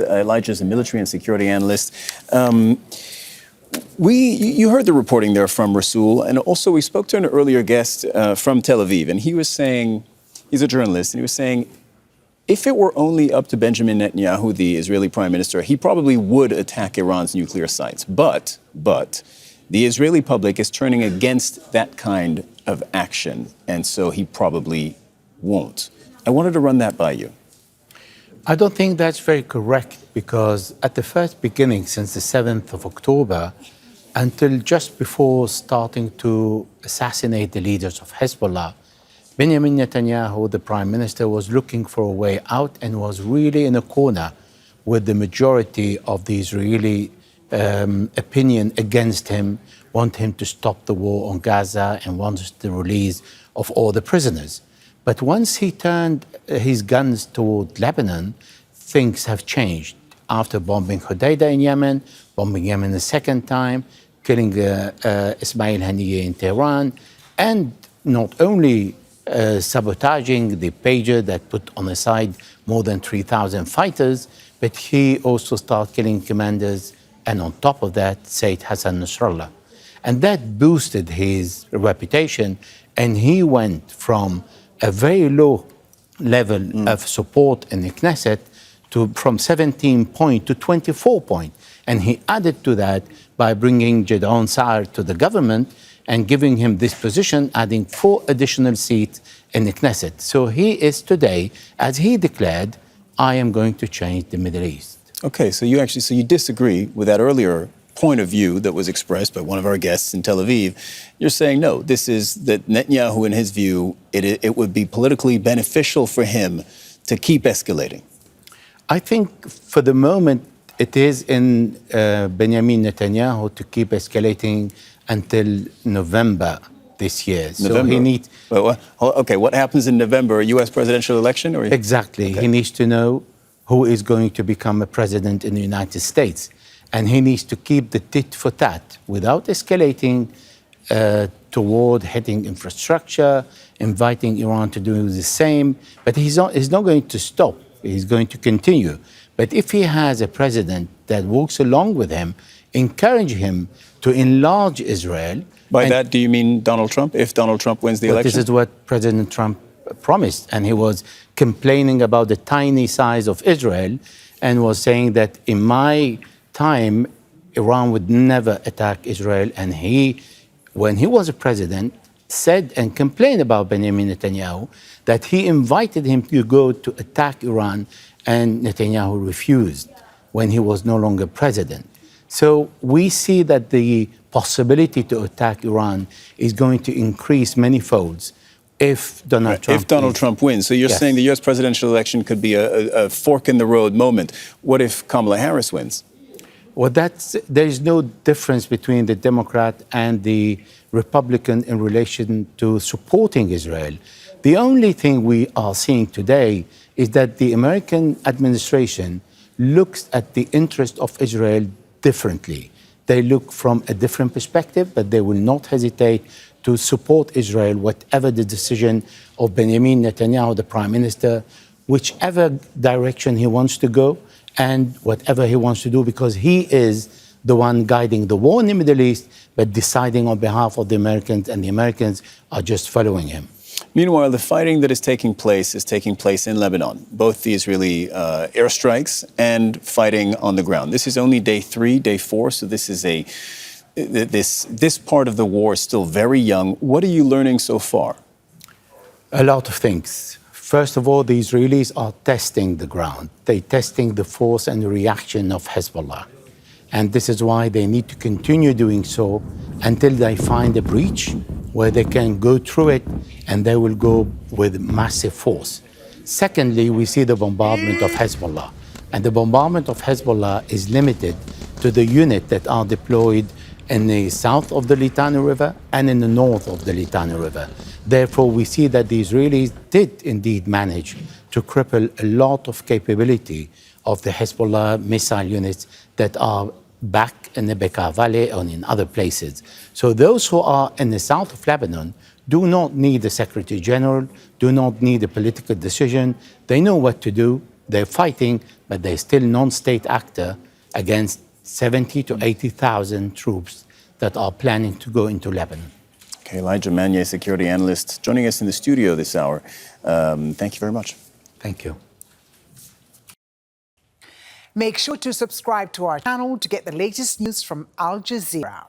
Elijah is a military and security analyst. You heard the reporting there from Rasul, and also we spoke to an earlier guest from Tel Aviv, and he was saying, he's a journalist, and he was saying, if it were only up to Benjamin Netanyahu, the Israeli prime minister, he probably would attack Iran's nuclear sites. But the Israeli public is turning against that kind of action, and so he probably won't. I wanted to run that by you. I don't think that's very correct, because at the first beginning, since the 7th of October, until just before starting to assassinate the leaders of Hezbollah, Benjamin Netanyahu, the prime minister, was looking for a way out and was really in a corner with the majority of the Israeli opinion against him, want him to stop the war on Gaza and wants the release of all the prisoners. But once he turned his guns toward Lebanon, things have changed. After bombing Hodeidah in Yemen, bombing Yemen the second time, killing Ismail Haniyeh in Tehran, and not only sabotaging the pager that put on the side more than 3,000 fighters, but he also started killing commanders, and on top of that, Sayyid Hassan Nasrallah. And that boosted his reputation, and he went from a very low level of support in the Knesset from 17 points to 24 points. And he added to that by bringing Gideon Sa'ar to the government and giving him this position, adding 4 additional seats in the Knesset. So he is today, as he declared, I am going to change the Middle East. Okay, so you disagree with that earlier point of view that was expressed by one of our guests in Tel Aviv. You're saying, no, this is that Netanyahu, in his view, it would be politically beneficial for him to keep escalating. I think for the moment, it is in Benjamin Netanyahu to keep escalating until November this year. November? So he needs... Okay, what happens in November? A U.S. presidential election? Or... Exactly. Okay. He needs to know who is going to become a president in the United States. And he needs to keep the tit for tat without escalating toward hitting infrastructure, inviting Iran to do the same. But he's not going to stop. He's going to continue. But if he has a president that walks along with him, encourage him to enlarge Israel. By that, do you mean Donald Trump, if Donald Trump wins the election? This is what President Trump promised. And he was complaining about the tiny size of Israel and was saying that in my time, Iran would never attack Israel. And he, when he was a president, said and complained about Benjamin Netanyahu that he invited him to go to attack Iran, and Netanyahu refused when he was no longer president. So we see that the possibility to attack Iran is going to increase many folds if Donald Trump wins. So you're saying the U.S. presidential election could be a fork in the road moment. What if Kamala Harris wins? Well, there is no difference between the Democrat and the Republican in relation to supporting Israel. The only thing we are seeing today is that the American administration looks at the interest of Israel differently. They look from a different perspective, but they will not hesitate to support Israel, whatever the decision of Benjamin Netanyahu, the prime minister, whichever direction he wants to go, and whatever he wants to do, because he is the one guiding the war in the Middle East, but deciding on behalf of the Americans, and the Americans are just following him. Meanwhile, the fighting that is taking place in Lebanon, both the Israeli airstrikes and fighting on the ground. This is only day 3, day 4, so this is this part of the war is still very young. What are you learning so far? A lot of things. First of all, the Israelis are testing the ground. They're testing the force and the reaction of Hezbollah. And this is why they need to continue doing so until they find a breach where they can go through it, and they will go with massive force. Secondly, we see the bombardment of Hezbollah. And the bombardment of Hezbollah is limited to the units that are deployed in the south of the Litani River and in the north of the Litani River. Therefore, we see that the Israelis did indeed manage to cripple a lot of capability of the Hezbollah missile units that are back in the Bekaa Valley and in other places. So those who are in the south of Lebanon do not need a Secretary General, do not need a political decision. They know what to do. They're fighting but they're still non-state actor against 70 to 80,000 troops that are planning to go into Lebanon. Okay, Elijah Magnier, security analyst, joining us in the studio this hour. Thank you very much. Thank you. Make sure to subscribe to our channel to get the latest news from Al Jazeera.